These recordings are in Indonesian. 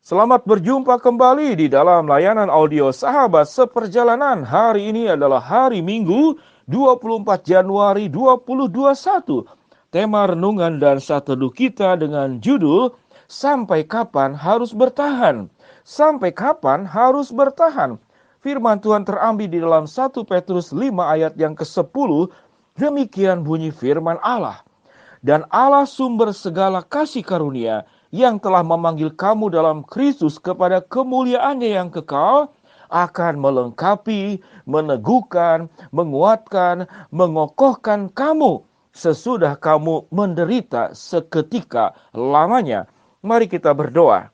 Selamat berjumpa kembali di dalam layanan audio Sahabat Seperjalanan. Hari ini adalah hari Minggu 24 Januari 2021. Tema renungan dan sateduh kita dengan judul Sampai Kapan Harus Bertahan. Sampai kapan harus bertahan? Firman Tuhan terambil di dalam 1 Petrus 5 ayat yang ke-10. Demikian bunyi firman Allah. Dan Allah sumber segala kasih karunia yang telah memanggil kamu dalam Kristus kepada kemuliaannya yang kekal, akan melengkapi, meneguhkan, menguatkan, mengokohkan kamu sesudah kamu menderita seketika lamanya. Mari kita berdoa.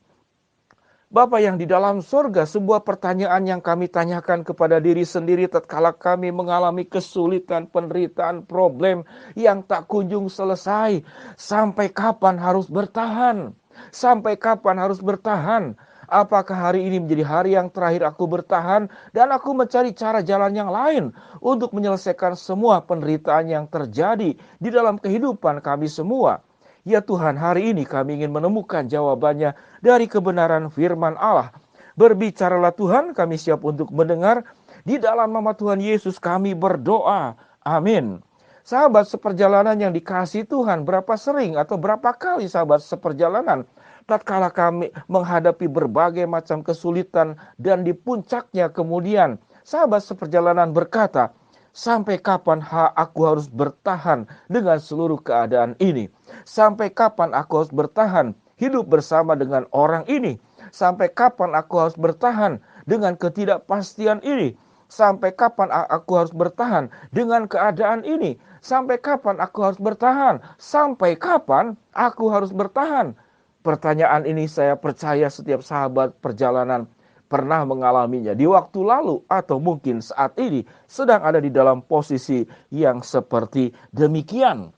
Bapa yang di dalam sorga, sebuah pertanyaan yang kami tanyakan kepada diri sendiri tatkala kami mengalami kesulitan, penderitaan, problem yang tak kunjung selesai. Sampai kapan harus bertahan? Sampai kapan harus bertahan? Apakah hari ini menjadi hari yang terakhir aku bertahan dan aku mencari cara jalan yang lain untuk menyelesaikan semua penderitaan yang terjadi di dalam kehidupan kami semua? Ya Tuhan, hari ini kami ingin menemukan jawabannya dari kebenaran firman Allah. Berbicaralah Tuhan, kami siap untuk mendengar. Di dalam nama Tuhan Yesus kami berdoa. Amin. Sahabat seperjalanan yang dikasihi Tuhan, berapa sering atau berapa kali sahabat seperjalanan tatkala kami menghadapi berbagai macam kesulitan dan di puncaknya kemudian sahabat seperjalanan berkata, sampai kapan aku harus bertahan dengan seluruh keadaan ini? Sampai kapan aku harus bertahan hidup bersama dengan orang ini? Sampai kapan aku harus bertahan dengan ketidakpastian ini? Sampai kapan aku harus bertahan dengan keadaan ini? Sampai kapan aku harus bertahan? Sampai kapan aku harus bertahan? Pertanyaan ini saya percaya setiap sahabat perjalanan pernah mengalaminya di waktu lalu atau mungkin saat ini sedang ada di dalam posisi yang seperti demikian.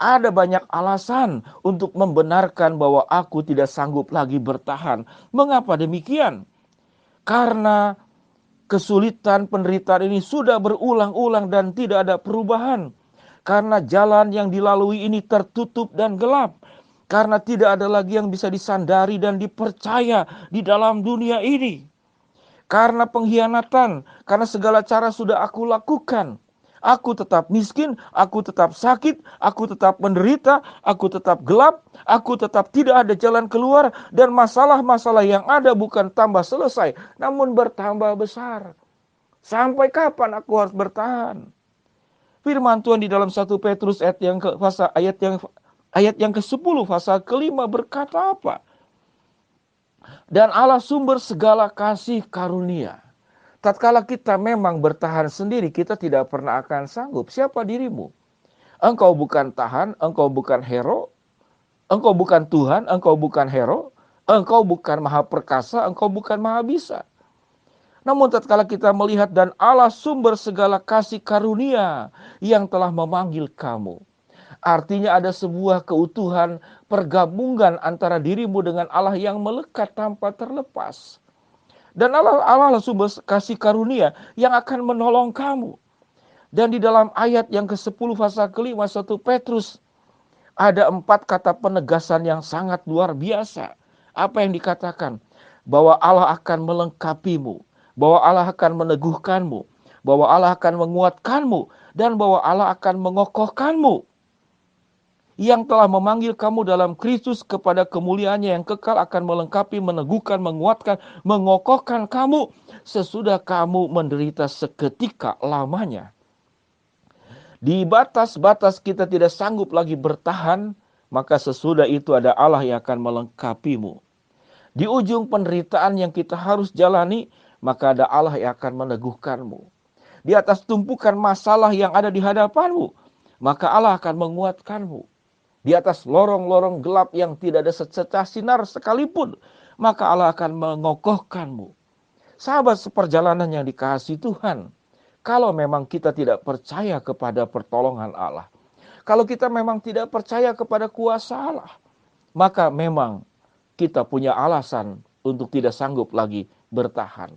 Ada banyak alasan untuk membenarkan bahwa aku tidak sanggup lagi bertahan. Mengapa demikian? Karena kesulitan penderitaan ini sudah berulang-ulang dan tidak ada perubahan. Karena jalan yang dilalui ini tertutup dan gelap. Karena tidak ada lagi yang bisa disandari dan dipercaya di dalam dunia ini. Karena pengkhianatan, karena segala cara sudah aku lakukan. Aku tetap miskin, aku tetap sakit, aku tetap menderita, aku tetap gelap, aku tetap tidak ada jalan keluar, dan masalah-masalah yang ada bukan tambah selesai, namun bertambah besar. Sampai kapan aku harus bertahan? Firman Tuhan di dalam 1 Petrus ayat yang ke-10 pasal ke-5 berkata apa? Dan Allah sumber segala kasih karunia. Tatkala kita memang bertahan sendiri, kita tidak pernah akan sanggup. Siapa dirimu? Engkau bukan tahan, engkau bukan hero, engkau bukan Tuhan, engkau bukan hero, engkau bukan maha perkasa, engkau bukan maha bisa. Namun tatkala kita melihat dan Allah sumber segala kasih karunia yang telah memanggil kamu. Artinya ada sebuah keutuhan pergabungan antara dirimu dengan Allah yang melekat tanpa terlepas. Dan Allah sumber kasih karunia yang akan menolong kamu. Dan di dalam ayat yang ke-10 pasal ke-5 1 Petrus ada 4 kata penegasan yang sangat luar biasa. Apa yang dikatakan? Bahwa Allah akan melengkapimu, bahwa Allah akan meneguhkanmu, bahwa Allah akan menguatkanmu, dan bahwa Allah akan mengokohkanmu. Yang telah memanggil kamu dalam Kristus kepada kemuliaannya yang kekal, akan melengkapi, meneguhkan, menguatkan, mengokohkan kamu sesudah kamu menderita seketika lamanya. Di batas-batas kita tidak sanggup lagi bertahan, maka sesudah itu ada Allah yang akan melengkapimu. Di ujung penderitaan yang kita harus jalani, maka ada Allah yang akan meneguhkanmu. Di atas tumpukan masalah yang ada di hadapanmu, maka Allah akan menguatkanmu. Di atas lorong-lorong gelap yang tidak ada sececah sinar sekalipun, maka Allah akan mengokohkanmu. Sahabat seperjalanan yang dikasihi Tuhan, kalau memang kita tidak percaya kepada pertolongan Allah, kalau kita memang tidak percaya kepada kuasa Allah, maka memang kita punya alasan untuk tidak sanggup lagi bertahan.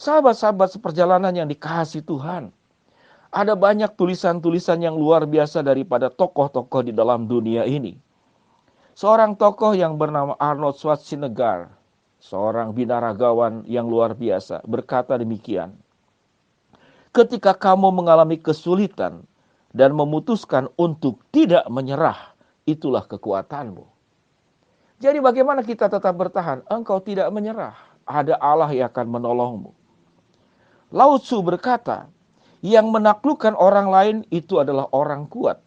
Sahabat-sahabat seperjalanan yang dikasihi Tuhan, ada banyak tulisan-tulisan yang luar biasa daripada tokoh-tokoh di dalam dunia ini. Seorang tokoh yang bernama Arnold Schwarzenegger, seorang binaragawan yang luar biasa, berkata demikian. Ketika kamu mengalami kesulitan dan memutuskan untuk tidak menyerah, itulah kekuatanmu. Jadi bagaimana kita tetap bertahan? Engkau tidak menyerah. Ada Allah yang akan menolongmu. Lao Tzu berkata, yang menaklukkan orang lain itu adalah orang kuat.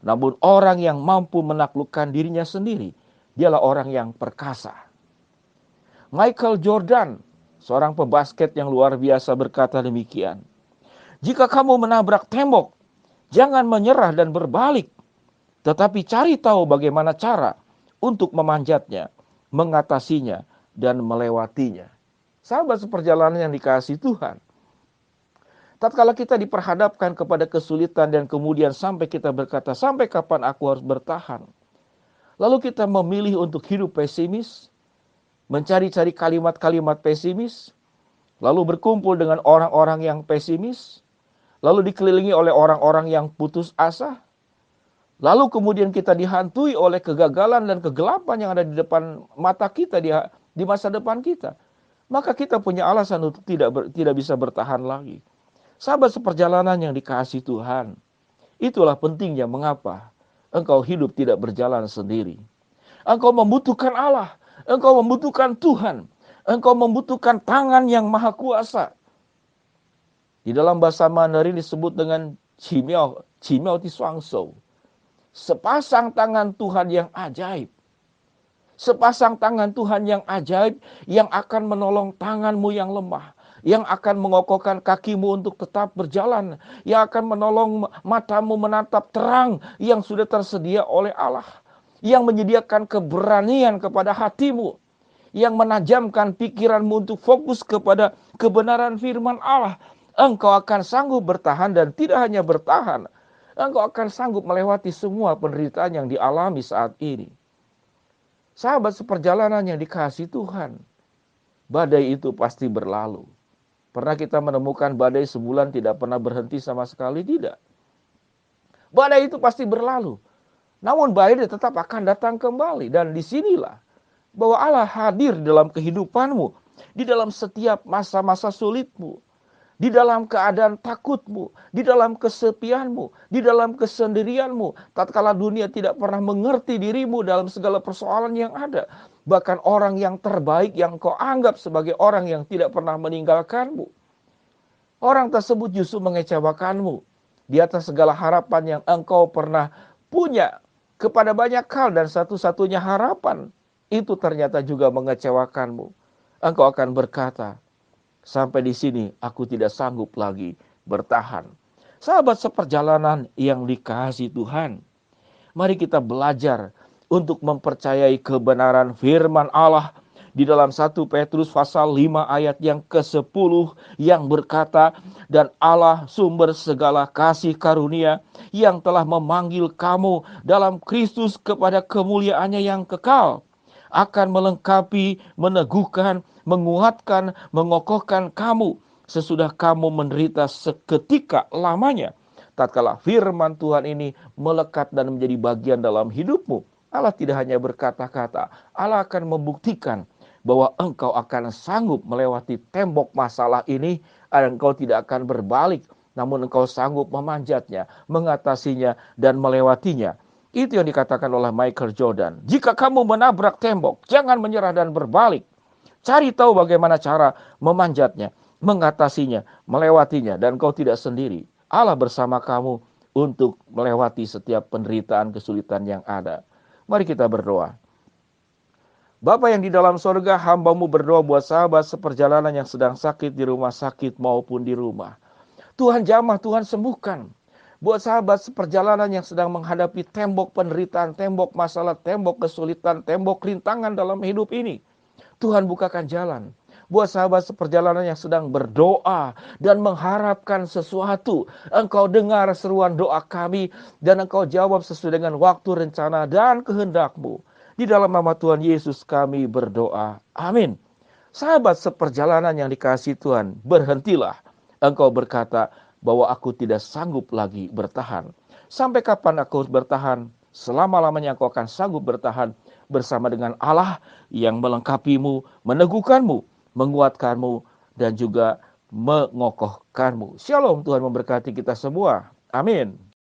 Namun orang yang mampu menaklukkan dirinya sendiri, dialah orang yang perkasa. Michael Jordan, seorang pebasket yang luar biasa, berkata demikian. Jika kamu menabrak tembok, jangan menyerah dan berbalik. Tetapi cari tahu bagaimana cara untuk memanjatnya, mengatasinya, dan melewatinya. Sahabat seperjalanan yang dikasihi Tuhan, tatkala kita diperhadapkan kepada kesulitan dan kemudian sampai kita berkata, sampai kapan aku harus bertahan? Lalu kita memilih untuk hidup pesimis, mencari-cari kalimat-kalimat pesimis, lalu berkumpul dengan orang-orang yang pesimis, lalu dikelilingi oleh orang-orang yang putus asa, lalu kemudian kita dihantui oleh kegagalan dan kegelapan yang ada di depan mata kita, di masa depan kita. Maka kita punya alasan untuk tidak bisa bertahan lagi. Sahabat seperjalanan yang dikasihi Tuhan, itulah pentingnya mengapa engkau hidup tidak berjalan sendiri. Engkau membutuhkan Allah, engkau membutuhkan Tuhan, engkau membutuhkan tangan yang maha kuasa. Di dalam bahasa Mandarin disebut dengan Qimiao Ti Shuang Shou. Sepasang tangan Tuhan yang ajaib. Sepasang tangan Tuhan yang ajaib yang akan menolong tanganmu yang lemah, yang akan mengokohkan kakimu untuk tetap berjalan, yang akan menolong matamu menatap terang yang sudah tersedia oleh Allah, yang menyediakan keberanian kepada hatimu, yang menajamkan pikiranmu untuk fokus kepada kebenaran firman Allah. Engkau akan sanggup bertahan, dan tidak hanya bertahan, engkau akan sanggup melewati semua penderitaan yang dialami saat ini. Sahabat seperjalanan yang dikasihi Tuhan, badai itu pasti berlalu. Pernah kita menemukan badai sebulan tidak pernah berhenti sama sekali? Tidak. Badai itu pasti berlalu. Namun badai tetap akan datang kembali. Dan disinilah bahwa Allah hadir dalam kehidupanmu, di dalam setiap masa-masa sulitmu, di dalam keadaan takutmu, di dalam kesepianmu, di dalam kesendirianmu, tatkala dunia tidak pernah mengerti dirimu dalam segala persoalan yang ada. Bahkan orang yang terbaik yang kau anggap sebagai orang yang tidak pernah meninggalkanmu, orang tersebut justru mengecewakanmu di atas segala harapan yang engkau pernah punya kepada banyak hal, dan satu-satunya harapan itu ternyata juga mengecewakanmu. Engkau akan berkata, sampai di sini aku tidak sanggup lagi bertahan. Sahabat seperjalanan yang dikasihi Tuhan, mari kita belajar untuk mempercayai kebenaran firman Allah di dalam 1 Petrus pasal 5 ayat yang ke-10 yang berkata, dan Allah sumber segala kasih karunia yang telah memanggil kamu dalam Kristus kepada kemuliaannya yang kekal, akan melengkapi, meneguhkan, menguatkan, mengokohkan kamu sesudah kamu menderita seketika lamanya. Tatkala firman Tuhan ini melekat dan menjadi bagian dalam hidupmu, Allah tidak hanya berkata-kata, Allah akan membuktikan bahwa engkau akan sanggup melewati tembok masalah ini, dan engkau tidak akan berbalik, namun engkau sanggup memanjatnya, mengatasinya, dan melewatinya. Itu yang dikatakan oleh Michael Jordan. Jika kamu menabrak tembok, jangan menyerah dan berbalik. Cari tahu bagaimana cara memanjatnya, mengatasinya, melewatinya, dan kau tidak sendiri. Allah bersama kamu untuk melewati setiap penderitaan, kesulitan yang ada. Mari kita berdoa. Bapa yang di dalam sorga, hamba-Mu berdoa buat sahabat seperjalanan yang sedang sakit di rumah sakit maupun di rumah. Tuhan jamah, Tuhan sembuhkan. Buat sahabat seperjalanan yang sedang menghadapi tembok penderitaan, tembok masalah, tembok kesulitan, tembok rintangan dalam hidup ini, Tuhan bukakan jalan. Buat sahabat seperjalanan yang sedang berdoa dan mengharapkan sesuatu, Engkau dengar seruan doa kami dan Engkau jawab sesuai dengan waktu, rencana, dan kehendak-Mu. Di dalam nama Tuhan Yesus kami berdoa. Amin. Sahabat seperjalanan yang dikasihi Tuhan, berhentilah. Engkau berkata bahwa aku tidak sanggup lagi bertahan. Sampai kapan aku harus bertahan? Selama-lamanya engkau akan sanggup bertahan bersama dengan Allah yang melengkapimu, meneguhkanmu, menguatkanmu, dan juga mengokohkanmu. Shalom, Tuhan memberkati kita semua. Amin.